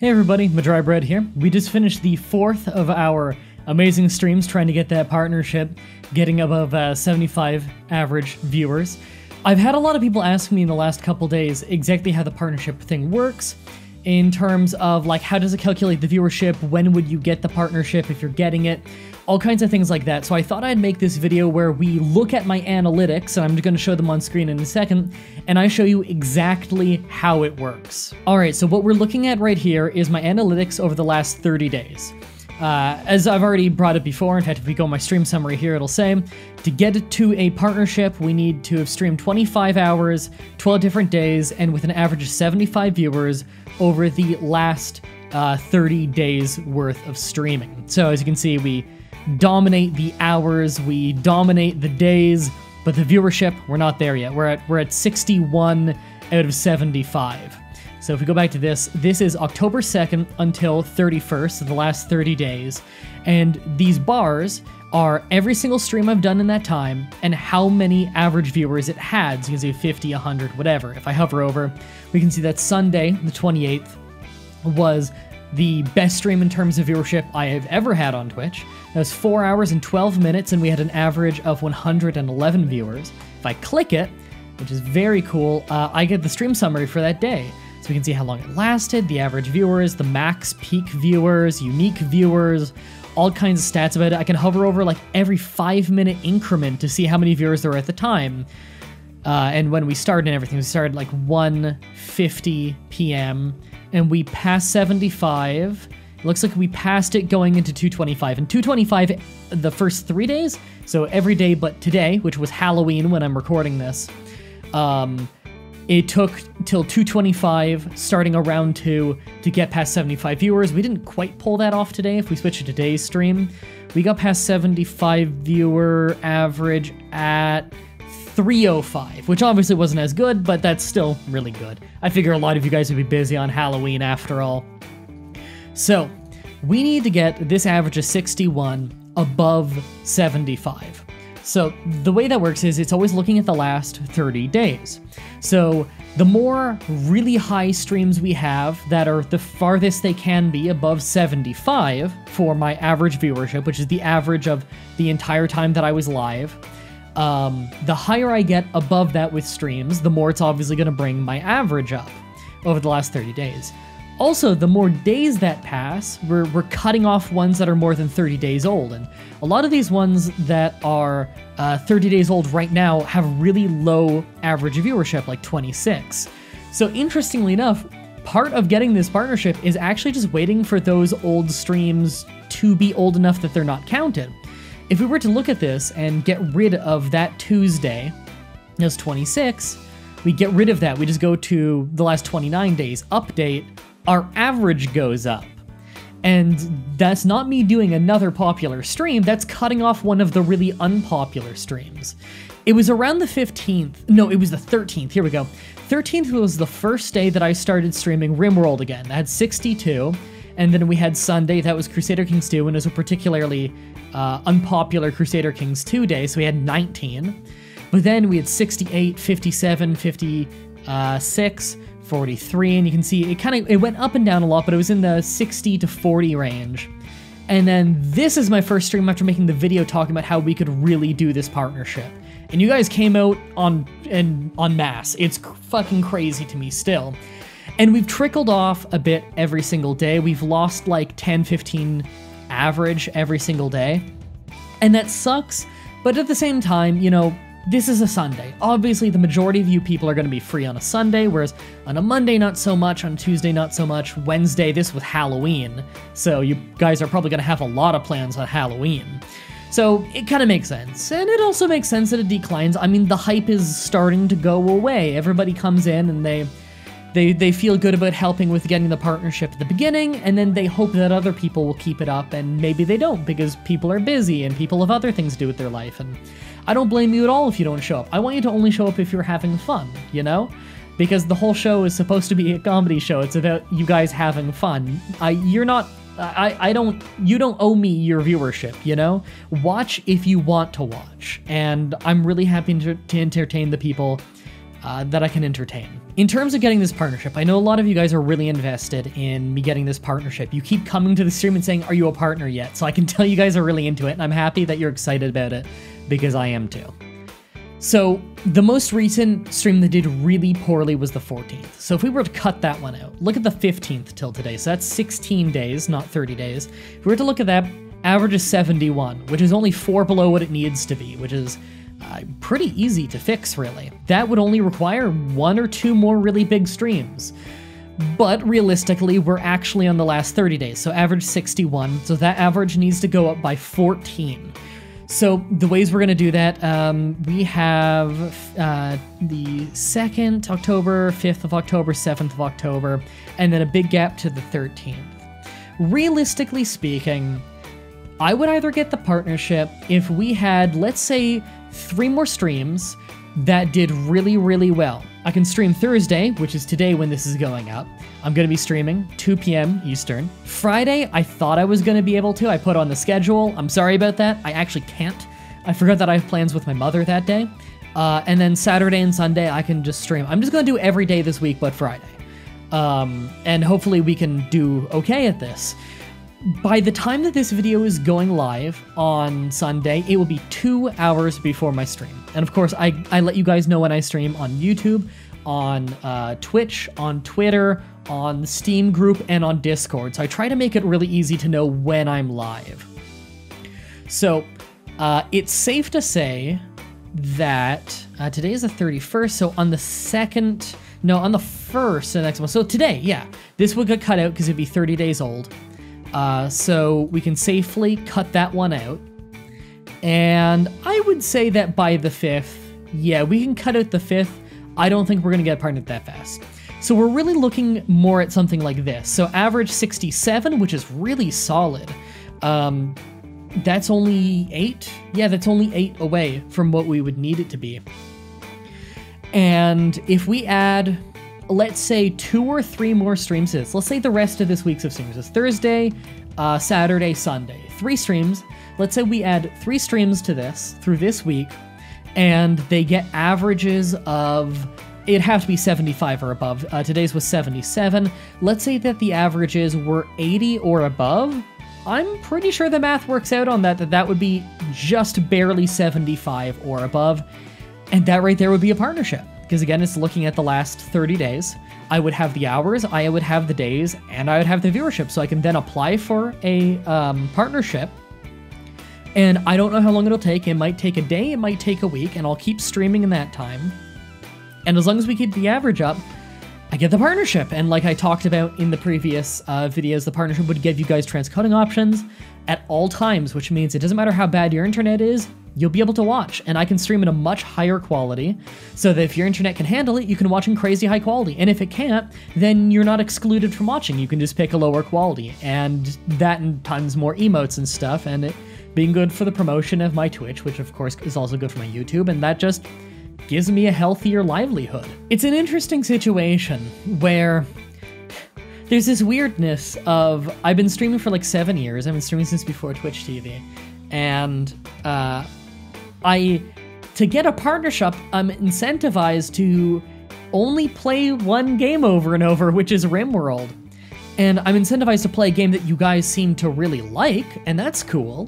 Hey everybody, Mah-Dry-Bread here. We just finished the fourth of our amazing streams trying to get that partnership, getting above 75 average viewers. I've had a lot of people ask me in the last couple days exactly how the partnership thing works, in terms of like how does it calculate the viewership, when would you get the partnership if you're getting it, all kinds of things like that. So I thought I'd make this video where we look at my analytics, and I'm going to show them on screen in a second, and I show you exactly how it works. Alright, so what we're looking at right here is my analytics over the last 30 days. As I've already brought it before, in fact if we go in my stream summary here, it'll say, to get to a partnership we need to have streamed 25 hours, 12 different days, and with an average of 75 viewers over the last 30 days worth of streaming. So as you can see, we dominate the hours, we dominate the days, but the viewership, we're not there yet. We're at 61 out of 75. So if we go back to this is October 2nd until 31st, so the last 30 days, and these bars are every single stream I've done in that time and how many average viewers it had. So you can see 50, 100, whatever. If I hover over, we can see that Sunday, the 28th, was the best stream in terms of viewership I have ever had on Twitch. That was 4 hours and 12 minutes, and we had an average of 111 viewers. If I click it, which is very cool, I get the stream summary for that day. So we can see how long it lasted, the average viewers, the max peak viewers, unique viewers, all kinds of stats about it. I can hover over like every 5-minute increment to see how many viewers there were at the time. And when we started and everything, we started like 1:50 p.m. and we passed 75. It looks like we passed it going into 225. And 225 the first 3 days, so every day but today, which was Halloween when I'm recording this, it took till 225, starting around 2, to get past 75 viewers. We didn't quite pull that off today. If we switch to today's stream, we got past 75 viewer average at 305, which obviously wasn't as good, but that's still really good. I figure a lot of you guys would be busy on Halloween after all. So, we need to get this average of 61 above 75. So, the way that works is it's always looking at the last 30 days. So, the more really high streams we have that are the farthest they can be above 75 for my average viewership, which is the average of the entire time that I was live, the higher I get above that with streams, the more it's obviously going to bring my average up over the last 30 days. Also, the more days that pass, we're cutting off ones that are more than 30 days old, and a lot of these ones that are 30 days old right now have really low average viewership, like 26. So interestingly enough, part of getting this partnership is actually just waiting for those old streams to be old enough that they're not counted. If we were to look at this and get rid of that Tuesday, that's 26, we get rid of that, we just go to the last 29 days, update, our average goes up. And that's not me doing another popular stream, that's cutting off one of the really unpopular streams. It was around the 15th, no, it was the 13th, here we go. 13th was the first day that I started streaming RimWorld again. I had 62, and then we had Sunday, that was Crusader Kings 2, and it was a particularly unpopular Crusader Kings 2 day, so we had 19. But then we had 68, 57, 56, 43, and you can see it went up and down a lot, but it was in the 60 to 40 range. And then this is my first stream after making the video talking about how we could really do this partnership. And you guys came out en masse. It's fucking crazy to me still. And we've trickled off a bit every single day. We've lost like 10, 15 average every single day. And that sucks, but at the same time, you know, this is a Sunday. Obviously, the majority of you people are going to be free on a Sunday, whereas on a Monday, not so much, on Tuesday, not so much, Wednesday, this was Halloween, so you guys are probably going to have a lot of plans on Halloween. So it kind of makes sense, and it also makes sense that it declines. I mean, the hype is starting to go away. Everybody comes in and they feel good about helping with getting the partnership at the beginning, and then they hope that other people will keep it up, and maybe they don't, because people are busy and people have other things to do with their life, and I don't blame you at all if you don't show up. I want you to only show up if you're having fun, you know? Because the whole show is supposed to be a comedy show. It's about you guys having fun. You don't owe me your viewership, you know? Watch if you want to watch. And I'm really happy to entertain the people that I can entertain. in terms of getting this partnership, I know a lot of you guys are really invested in me getting this partnership. You keep coming to the stream and saying, are you a partner yet? So I can tell you guys are really into it, and I'm happy that you're excited about it, because I am too. So the most recent stream that did really poorly was the 14th. So if we were to cut that one out, look at the 15th till today. So that's 16 days, not 30 days. If we were to look at that, average is 71, which is only 4 below what it needs to be, which is pretty easy to fix, really. That would only require 1 or 2 more really big streams. But realistically, we're actually on the last 30 days, so average 61, so that average needs to go up by 14. So the ways we're going to do that, we have the 2nd October, 5th of October, 7th of October, and then a big gap to the 13th. Realistically speaking, I would either get the partnership if we had, let's say, 3 more streams that did really, really well. I can stream Thursday, which is today when this is going up. I'm going to be streaming 2 p.m. Eastern. Friday, I thought I was going to be able to. I put on the schedule. I'm sorry about that. I actually can't. I forgot that I have plans with my mother that day. And then Saturday and Sunday, I can just stream. I'm just going to do every day this week but Friday. And hopefully we can do okay at this. By the time that this video is going live on Sunday, it will be 2 hours before my stream. And of course, I let you guys know when I stream on YouTube, on Twitch, on Twitter, on the Steam group, and on Discord. So I try to make it really easy to know when I'm live. So it's safe to say that today is the 31st, so on the 2nd, no, on the 1st, the next one. So today, yeah, this will get cut out because it'd be 30 days old. So we can safely cut that one out. And I would say that by the 5th, yeah, we can cut out the 5th. I don't think we're going to get partnered that fast. So we're really looking more at something like this. So average 67, which is really solid. That's only 8. Yeah, that's only 8 away from what we would need it to be. And if we add, let's say 2 or 3 more streams to this. Let's say the rest of this week's of streams is Thursday, Saturday, Sunday. 3 streams. Let's say we add 3 streams to this through this week, and they get averages of, it'd have to be 75 or above. Today's was 77. Let's say that the averages were 80 or above. I'm pretty sure the math works out on that, that would be just barely 75 or above. And that right there would be a partnership. Because again, it's looking at the last 30 days. I would have the hours, I would have the days, and I would have the viewership. So I can then apply for a partnership. And I don't know how long it'll take. It might take a day, it might take a week, and I'll keep streaming in that time. And as long as we keep the average up, I get the partnership. And like I talked about in the previous videos, the partnership would give you guys transcoding options at all times, which means it doesn't matter how bad your internet is, you'll be able to watch, and I can stream in a much higher quality, so that if your internet can handle it, you can watch in crazy high quality, and if it can't, then you're not excluded from watching. You can just pick a lower quality, and that and tons more emotes and stuff, and it being good for the promotion of my Twitch, which of course is also good for my YouTube, and that just gives me a healthier livelihood. It's an interesting situation where there's this weirdness of, I've been streaming for like 7 years, I've been streaming since before Twitch TV, and to get a partnership, I'm incentivized to only play one game over and over, which is RimWorld. And I'm incentivized to play a game that you guys seem to really like, and that's cool.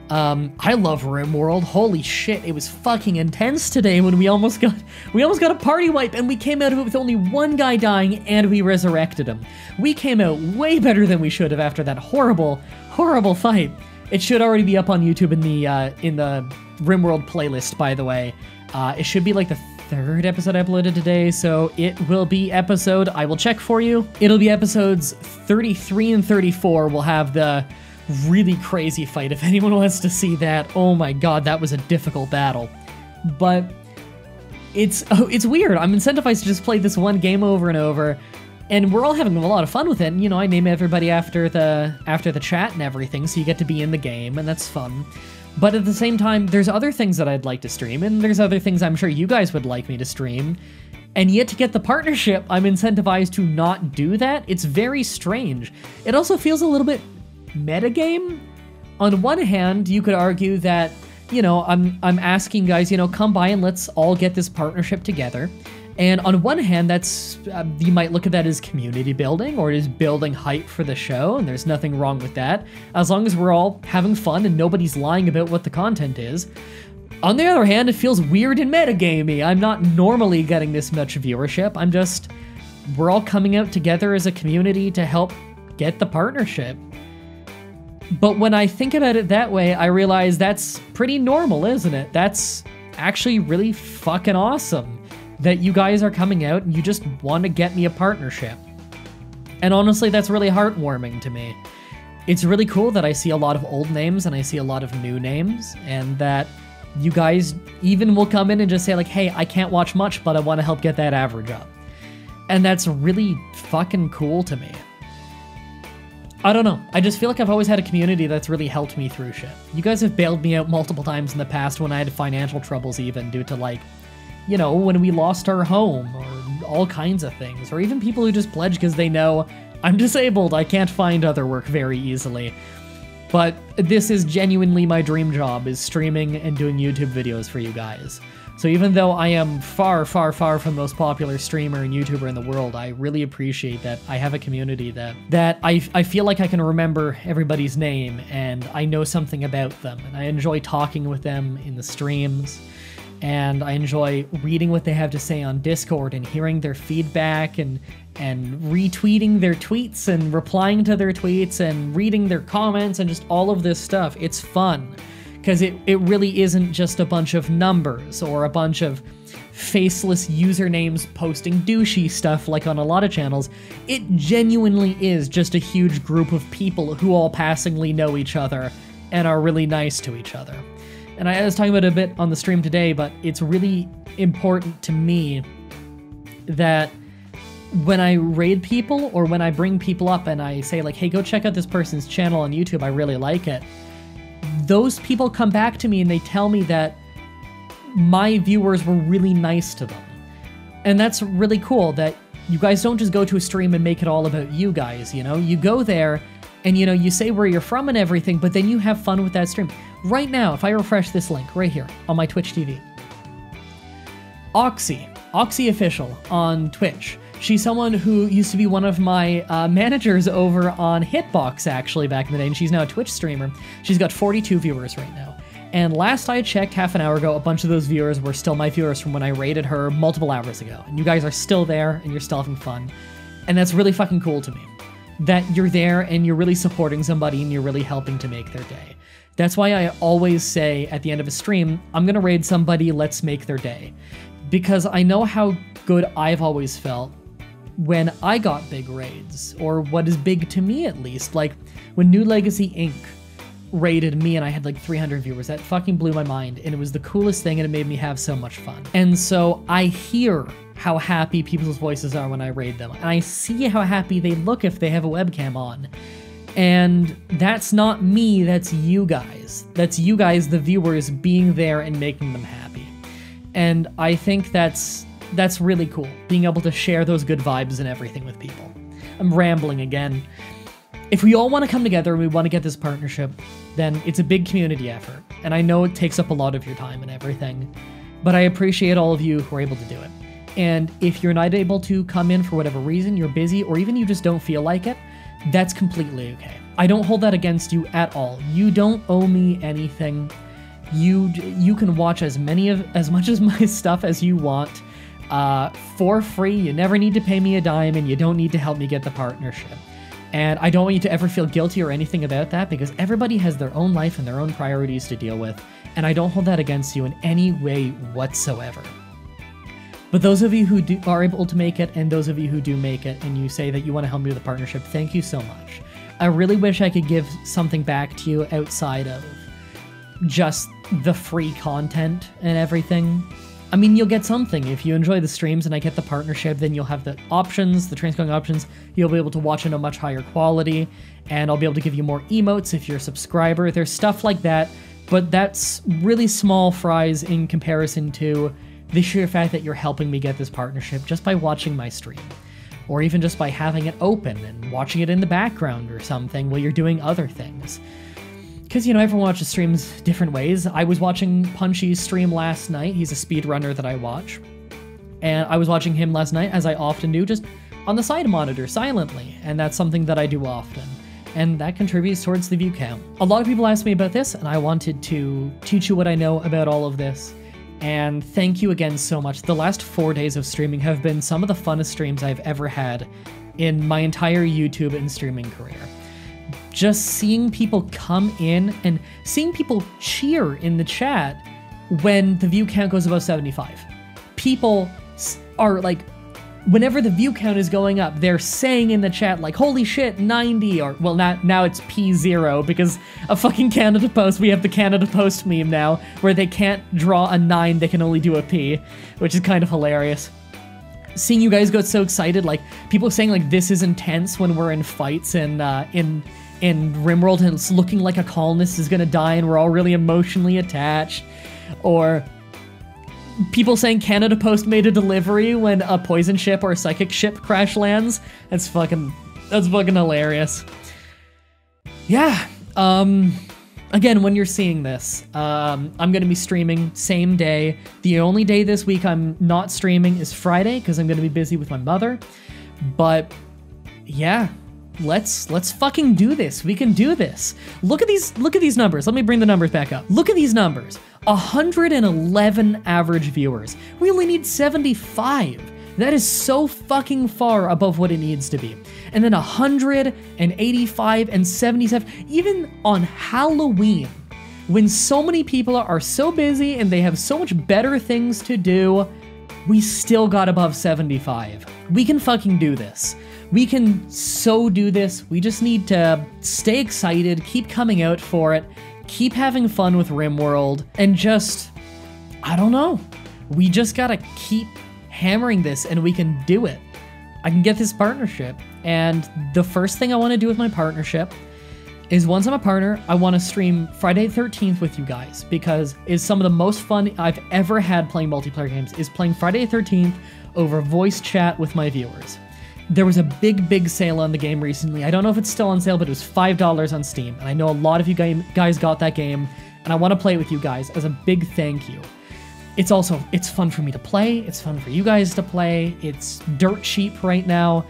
I love RimWorld. Holy shit, it was fucking intense today when we almost got a party wipe, and we came out of it with only one guy dying, and we resurrected him. We came out way better than we should have after that horrible, horrible fight. It should already be up on YouTube in the RimWorld playlist, by the way. It should be like the 3rd episode I uploaded today, so it will be episode, I will check for you. It'll be episodes 33 and 34. We'll have the really crazy fight if anyone wants to see that. Oh my god, that was a difficult battle. But it's weird. I'm incentivized to just play this one game over and over, and we're all having a lot of fun with it. And, you know, I name everybody after the chat and everything, so you get to be in the game, and that's fun. But at the same time, there's other things that I'd like to stream, and there's other things I'm sure you guys would like me to stream. And yet to get the partnership, I'm incentivized to not do that. It's very strange. It also feels a little bit metagame. On one hand, you could argue that, you know, I'm asking guys, you know, come by and let's all get this partnership together. And on one hand, that's you might look at that as community building or as building hype for the show, and there's nothing wrong with that, as long as we're all having fun and nobody's lying about what the content is. On the other hand, it feels weird and metagamey. I'm not normally getting this much viewership. We're all coming out together as a community to help get the partnership. But when I think about it that way, I realize that's pretty normal, isn't it? That's actually really fucking awesome that you guys are coming out and you just want to get me a partnership. And honestly, that's really heartwarming to me. It's really cool that I see a lot of old names and I see a lot of new names, and that you guys even will come in and just say like, hey, I can't watch much, but I want to help get that average up. And that's really fucking cool to me. I don't know. I just feel like I've always had a community that's really helped me through shit. You guys have bailed me out multiple times in the past when I had financial troubles, even due to, like, you know, when we lost our home or all kinds of things, or even people who just pledge because they know I'm disabled, I can't find other work very easily. But this is genuinely my dream job, is streaming and doing YouTube videos for you guys. So even though I am far, far, far from the most popular streamer and YouTuber in the world, I really appreciate that I have a community that I feel like I can remember everybody's name and I know something about them. And I enjoy talking with them in the streams. And I enjoy reading what they have to say on Discord and hearing their feedback and retweeting their tweets and replying to their tweets and reading their comments and just all of this stuff. It's fun. Because it really isn't just a bunch of numbers or a bunch of faceless usernames posting douchey stuff like on a lot of channels. It genuinely is just a huge group of people who all passingly know each other and are really nice to each other. And I was talking about it a bit on the stream today, but it's really important to me that when I raid people or when I bring people up and I say like, hey, go check out this person's channel on YouTube, I really like it, those people come back to me and they tell me that my viewers were really nice to them. And that's really cool that you guys don't just go to a stream and make it all about you guys, you know? You go there and, you know, you say where you're from and everything, but then you have fun with that stream. Right now, if I refresh this link right here on my Twitch TV, Oxy Official on Twitch. She's someone who used to be one of my managers over on Hitbox, actually, back in the day, and she's now a Twitch streamer. She's got 42 viewers right now. And last I checked, half an hour ago, a bunch of those viewers were still my viewers from when I raided her multiple hours ago. And you guys are still there, and you're still having fun. And that's really fucking cool to me. That you're there, and you're really supporting somebody, and you're really helping to make their day. That's why I always say, at the end of a stream, I'm gonna raid somebody, let's make their day. Because I know how good I've always felt when I got big raids, or what is big to me at least. Like when New Legacy Inc. raided me and I had like 300 viewers, that fucking blew my mind, and it was the coolest thing and it made me have so much fun. And so I hear how happy people's voices are when I raid them, and I see how happy they look if they have a webcam on. And that's not me, that's you guys. That's you guys, the viewers, being there and making them happy. And I think that's really cool, being able to share those good vibes and everything with people. I'm rambling again. If we all want to come together and we want to get this partnership, then it's a big community effort. And I know it takes up a lot of your time and everything, but I appreciate all of you who are able to do it. And if you're not able to come in for whatever reason, you're busy, or even you just don't feel like it, that's completely okay. I don't hold that against you at all. You don't owe me anything. You can watch as much of my stuff as you want for free. You never need to pay me a dime, and you don't need to help me get the partnership. And I don't want you to ever feel guilty or anything about that, because everybody has their own life and their own priorities to deal with, and I don't hold that against you in any way whatsoever. But those of you who are able to make it, and those of you who do make it, and you say that you want to help me with the partnership, thank you so much. I really wish I could give something back to you outside of just the free content and everything. I mean, you'll get something. If you enjoy the streams and I get the partnership, then you'll have the options, the transcoding options. You'll be able to watch in a much higher quality, and I'll be able to give you more emotes if you're a subscriber. There's stuff like that, but that's really small fries in comparison to the sheer fact that you're helping me get this partnership just by watching my stream, or even just by having it open and watching it in the background or something while you're doing other things. Because, you know, everyone watches streams different ways. I was watching Punchy's stream last night. He's a speedrunner that I watch. And I was watching him last night, as I often do, just on the side monitor, silently. And that's something that I do often. And that contributes towards the view count. A lot of people ask me about this, and I wanted to teach you what I know about all of this. And thank you again so much. The last 4 days of streaming have been some of the funnest streams I've ever had in my entire YouTube and streaming career. Just seeing people come in and seeing people cheer in the chat when the view count goes above 75. People are like, whenever the view count is going up, they're saying in the chat like, holy shit, 90, or, well, now it's P0, because of fucking Canada Post. We have the Canada Post meme now, where they can't draw a 9, they can only do a P, which is kind of hilarious. Seeing you guys get so excited, like, people saying like, this is intense when we're in fights in RimWorld, and it's looking like a colonist is gonna die, and we're all really emotionally attached, or people saying Canada Post made a delivery when a poison ship or a psychic ship crash lands. That's fucking hilarious. Yeah, again, when you're seeing this, I'm gonna be streaming same day. The only day this week I'm not streaming is Friday, because I'm gonna be busy with my mother. But yeah, let's fucking do this. We can do this. Look at these numbers. Let me bring the numbers back up. Look at these numbers. 111 average viewers. We only need 75. That is so fucking far above what it needs to be. And then 185 and 77, even on Halloween, when so many people are so busy and they have so much better things to do, we still got above 75. We can fucking do this. We can so do this. We just need to stay excited, keep coming out for it, keep having fun with RimWorld, and just, I don't know. We just gotta keep hammering this, and we can do it. I can get this partnership, and the first thing I want to do with my partnership is, once I'm a partner, I want to stream Friday the 13th with you guys, because it's some of the most fun I've ever had playing multiplayer games, is playing Friday the 13th over voice chat with my viewers. There was a big sale on the game recently. I don't know if it's still on sale, but it was $5 on Steam. And I know a lot of you guys got that game, and I want to play it with you guys as a big thank you. It's fun for me to play. It's fun for you guys to play. It's dirt cheap right now.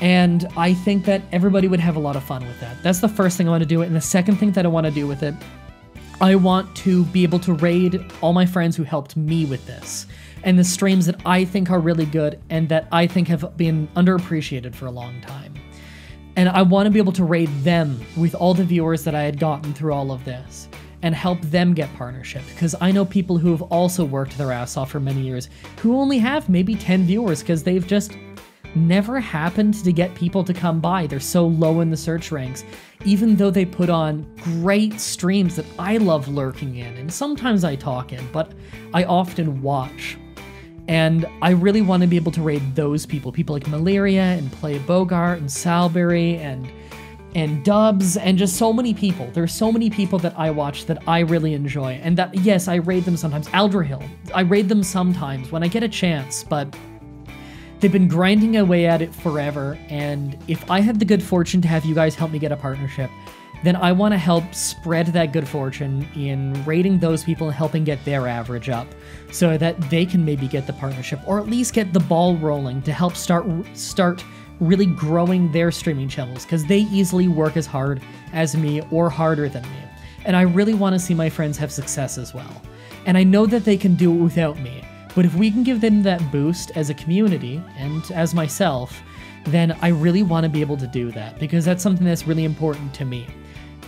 And I think that everybody would have a lot of fun with that. That's the first thing I want to do. And the second thing that I want to do with it, I want to be able to raid all my friends who helped me with this, and the streams that I think are really good and that I think have been underappreciated for a long time. And I want to be able to raid them with all the viewers that I had gotten through all of this, and help them get partnership, because I know people who have also worked their ass off for many years who only have maybe 10 viewers because they've just never happened to get people to come by. They're so low in the search ranks, even though they put on great streams that I love lurking in, and sometimes I talk in, but I often watch. And I really want to be able to raid those people like Malaria and Play Bogart and Salberry and Dubs, and just so many people. There's so many people that I watch that I really enjoy, and that, yes, I raid them sometimes. Aldrahill, I raid them sometimes when I get a chance, but they've been grinding away at it forever, and if I had the good fortune to have you guys help me get a partnership, then I want to help spread that good fortune in rating those people and helping get their average up, so that they can maybe get the partnership, or at least get the ball rolling to help start really growing their streaming channels, because they easily work as hard as me or harder than me. And I really want to see my friends have success as well. And I know that they can do it without me, but if we can give them that boost as a community and as myself, then I really want to be able to do that, because that's something that's really important to me,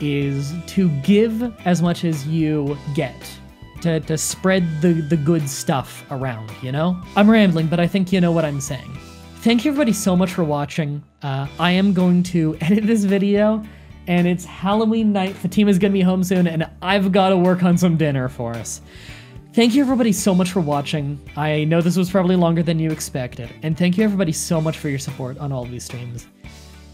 is to give as much as you get, to spread the good stuff around, you know? I'm rambling, but I think you know what I'm saying. Thank you everybody so much for watching. I am going to edit this video, and it's Halloween night. Fatima's gonna be home soon, and I've got to work on some dinner for us. Thank you everybody so much for watching. I know this was probably longer than you expected, and thank you everybody so much for your support on all of these streams.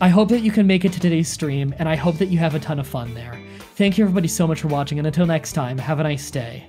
I hope that you can make it to today's stream, and I hope that you have a ton of fun there. Thank you everybody so much for watching, and until next time, have a nice day.